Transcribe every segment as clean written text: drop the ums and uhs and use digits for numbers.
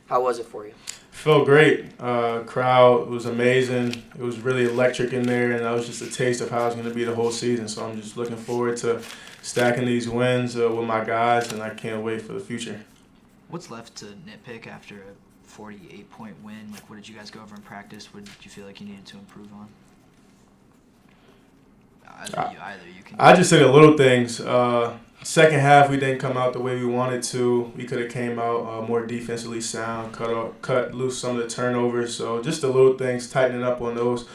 How was it for you? Felt great. Crowd was amazing. It was really electric in there, and that was just a taste of how it's going to be the whole season. So I'm just looking forward to stacking these wins with my guys, and I can't wait for the future. What's left to nitpick after a 48-point win? Like, what did you guys go over in practice? What did you feel like you needed to improve on? Either you can. I just said the little things. Second half, we didn't come out the way we wanted to. We could have came out more defensively sound, cut loose some of the turnovers. So just the little things, tightening up on those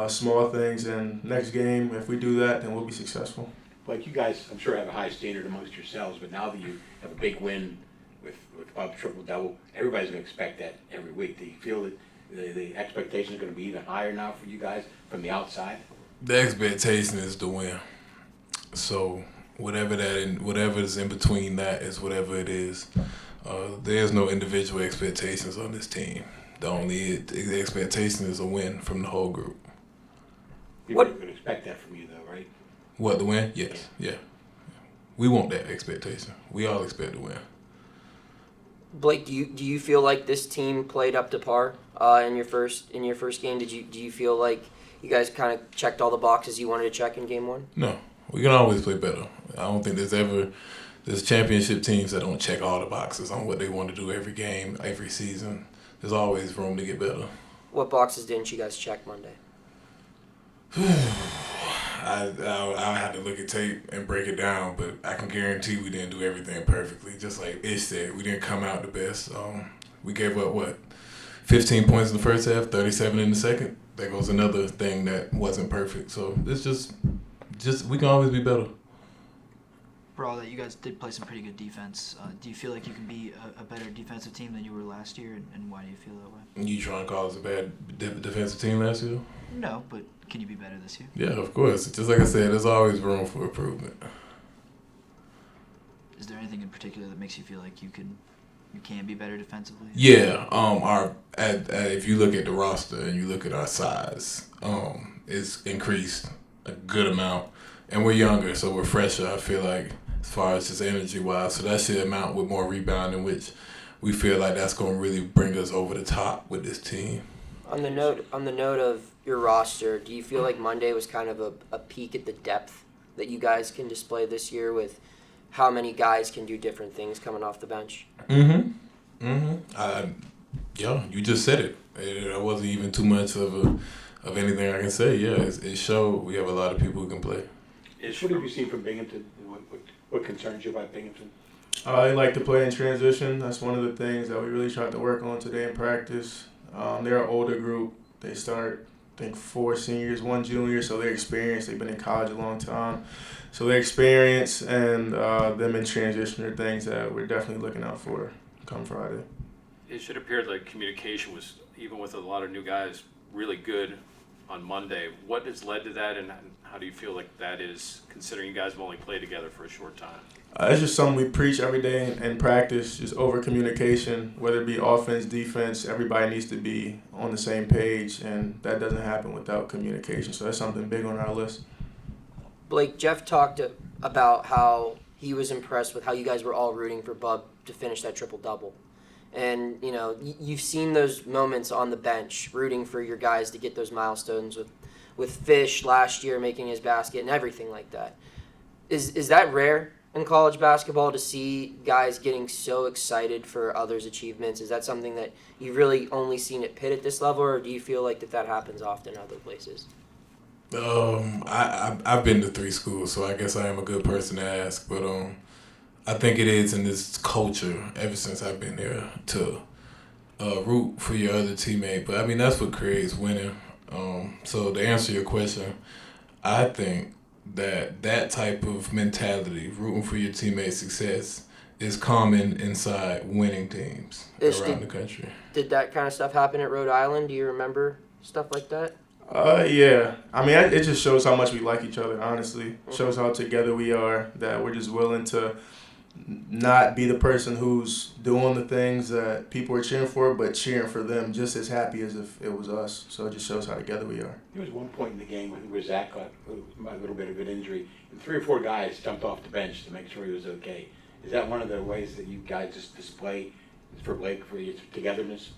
small things. And next game, if we do that, then we'll be successful. Like you guys, I'm sure have a high standard amongst yourselves, but now that you have a big win with Bob triple-double, everybody's going to expect that every week. Do you feel that the expectation is going to be even higher now for you guys from the outside? The expectation is to win. So whatever is in between that is whatever it is. There's no individual expectations on this team. The expectation is a win from the whole group. People can expect that from you, though, right? What, the win? Yes, yeah. We want that expectation. We all expect to win. Blake, do you feel like this team played up to par in your first game? Do you feel like you guys kind of checked all the boxes you wanted to check in game one? No, we can always play better. I don't think there's championship teams that don't check all the boxes on what they want to do every game, every season. There's always room to get better. What boxes didn't you guys check Monday? I had to look at tape and break it down, but I can guarantee we didn't do everything perfectly. Just like Ish said, we didn't come out the best. We gave up, 15 points in the first half, 37 in the second. That goes another thing that wasn't perfect. So it's just we can always be better. Bro, that you guys did play some pretty good defense. Do you feel like you can be a better defensive team than you were last year, and why do you feel that way? You trying to call us a bad defensive team last year? No, but can you be better this year? Yeah, of course. Just like I said, there's always room for improvement. Is there anything in particular that makes you feel like you can be better defensively? Yeah. If you look at the roster and you look at our size, it's increased a good amount, and we're younger, so we're fresher. I feel like as far as just energy wise, so that should amount with more rebounding, which we feel like that's going to really bring us over the top with this team. On the note of your roster, do you feel like Monday was kind of a peek at the depth that you guys can display this year with how many guys can do different things coming off the bench? Yeah, you just said it. It wasn't even too much of anything I can say. Yeah, it showed we have a lot of people who can play. What have you seen from Binghamton? What concerns you about Binghamton? They like to play in transition. That's one of the things that we really tried to work on today in practice. They're an older group. They start, I think, 4 seniors, 1 junior, so they're experienced. They've been in college a long time. So their experience and them in transition are things that we're definitely looking out for come Friday. It should appear like communication was, even with a lot of new guys, really good on Monday. What has led to that, and how do you feel like that is, considering you guys have only played together for a short time? It's just something we preach every day in practice, just over communication, whether it be offense, defense. Everybody needs to be on the same page, and that doesn't happen without communication. So that's something big on our list. Blake, Jeff talked about how he was impressed with how you guys were all rooting for Bub to finish that triple-double. And, you've seen those moments on the bench rooting for your guys to get those milestones with Fish last year making his basket and everything like that. Is that rare in college basketball to see guys getting so excited for others' achievements? Is that something that you've really only seen at Pitt at this level, or do you feel like that happens often other places? I've been to 3 schools, so I guess I am a good person to ask. But I think it is in this culture ever since I've been there to root for your other teammate. But I mean, that's what creates winning. So to answer your question, I think that type of mentality, rooting for your teammate's success, is common inside winning teams around the country. Did that kind of stuff happen at Rhode Island? Do you remember stuff like that? Yeah. I mean, it just shows how much we like each other, honestly. Shows how together we are, that we're just willing to not be the person who's doing the things that people are cheering for, but cheering for them just as happy as if it was us. So it just shows how together we are. There was one point in the game where Zach got a little bit of an injury, and 3 or 4 guys jumped off the bench to make sure he was okay. Is that one of the ways that you guys just display for Blake, for your togetherness?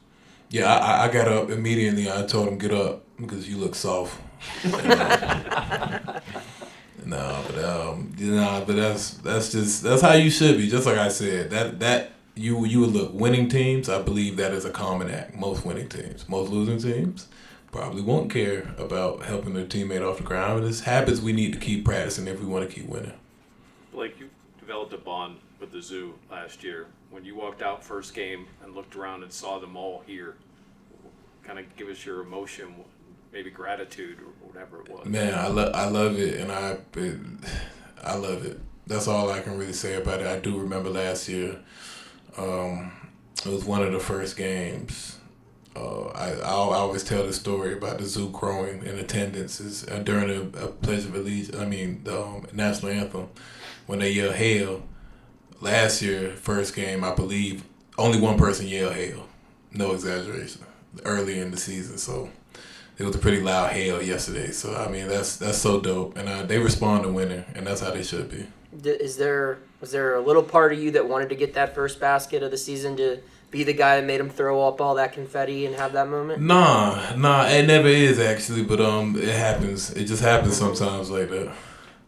Yeah, I got up immediately. I told him, get up because you look soft. But that's how you should be. Just like I said, that you would look. Winning teams, I believe that is a common act. Most winning teams, most losing teams, probably won't care about helping their teammate off the ground. It's habits we need to keep practicing if we want to keep winning. Blake, you developed a bond with the zoo last year. When you walked out first game and looked around and saw them all here, kind of give us your emotion, maybe gratitude or whatever it was. Man, I love it, and I love it. That's all I can really say about it. I do remember last year. It was one of the first games. I always tell the story about the zoo growing in attendance during a Pledge of Allegiance. The national anthem, when they yell "Hail." Last year, first game, I believe only one person yelled "Hail." No exaggeration. Early in the season, so it was a pretty loud hail yesterday. So that's so dope, and they respond to winning, and that's how they should be. Was there a little part of you that wanted to get that first basket of the season to be the guy that made him throw up all that confetti and have that moment? Nah, it never is actually, but it happens. It just happens sometimes like that.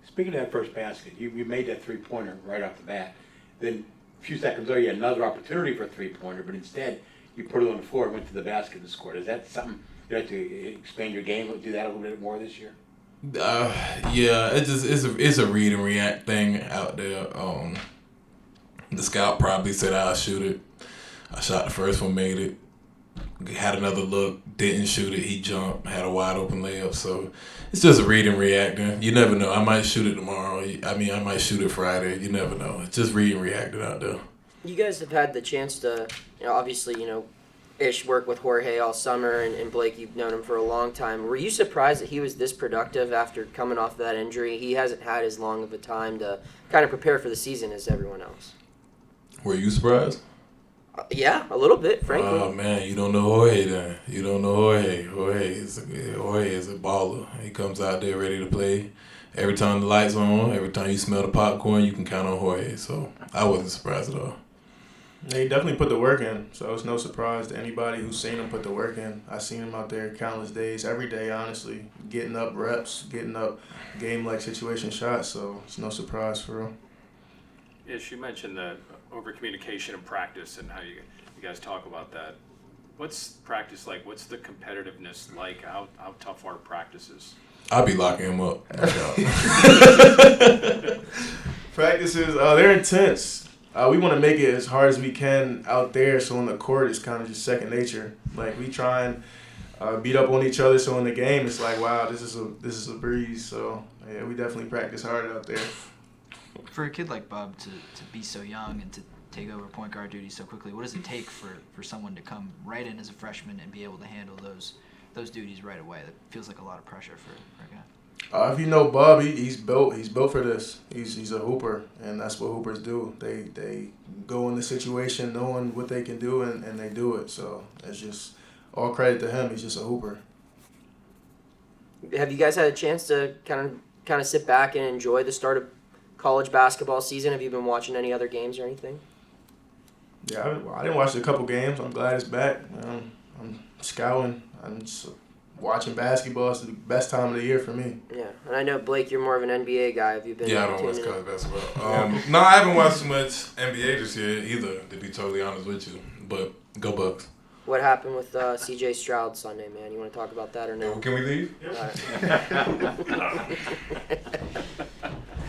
Speaking of that first basket, you made that three-pointer right off the bat. Then a few seconds later, you had another opportunity for a three-pointer, but instead you put it on the floor and went to the basket and scored. Is that something you have to expand your game? Do that a little bit more this year? Yeah, it's a read and react thing out there. The scout probably said I'll shoot it. I shot the first one, made it. Had another look, didn't shoot it. He jumped, had a wide open layup. So it's just a read and reacting. You never know. I might shoot it tomorrow. I might shoot it Friday. You never know. It's just read and reacting out there. You guys have had the chance to, obviously, Ish worked with Jorge all summer, and Blake, you've known him for a long time. Were you surprised that he was this productive after coming off that injury? He hasn't had as long of a time to kind of prepare for the season as everyone else. Were you surprised? Yeah, a little bit, frankly. Oh, man, you don't know Jorge then. You don't know Jorge. Jorge is a baller. He comes out there ready to play. Every time the lights on, every time you smell the popcorn, you can count on Jorge. So I wasn't surprised at all. He definitely put the work in, so it's no surprise to anybody who's seen him put the work in. I've seen him out there countless days, every day, honestly, getting up reps, getting up game-like situation shots, so it's no surprise for him. Ish, you mentioned the over-communication in practice and how you guys talk about that. What's practice like? What's the competitiveness like? How tough are practices? I'll be locking him up. Practices, they're intense. We want to make it as hard as we can out there, so on the court it's kind of just second nature. Like, we try and beat up on each other, so in the game it's like, wow, this is a breeze. So yeah, we definitely practice hard out there. For a kid like Bub to be so young and to take over point guard duty so quickly, what does it take for someone to come right in as a freshman and be able to handle those duties right away? That feels like a lot of pressure for a guy. If you know Bub, he's built for this. He's a hooper, and that's what hoopers do. They go in the situation knowing what they can do, and they do it. So it's just all credit to him. He's just a hooper. Have you guys had a chance to kind of sit back and enjoy the start of college basketball season? Have you been watching any other games or anything? Yeah, I didn't watch a couple games. I'm glad it's back. I'm scouting. I'm just watching basketball. It's the best time of the year for me. Yeah, and I know, Blake, you're more of an NBA guy. Have you been? Yeah, I don't watch college basketball. No, I haven't watched much NBA this year either, to be totally honest with you. But go Bucks. What happened with C.J. Stroud Sunday, man? You want to talk about that or no? Can we leave? All right.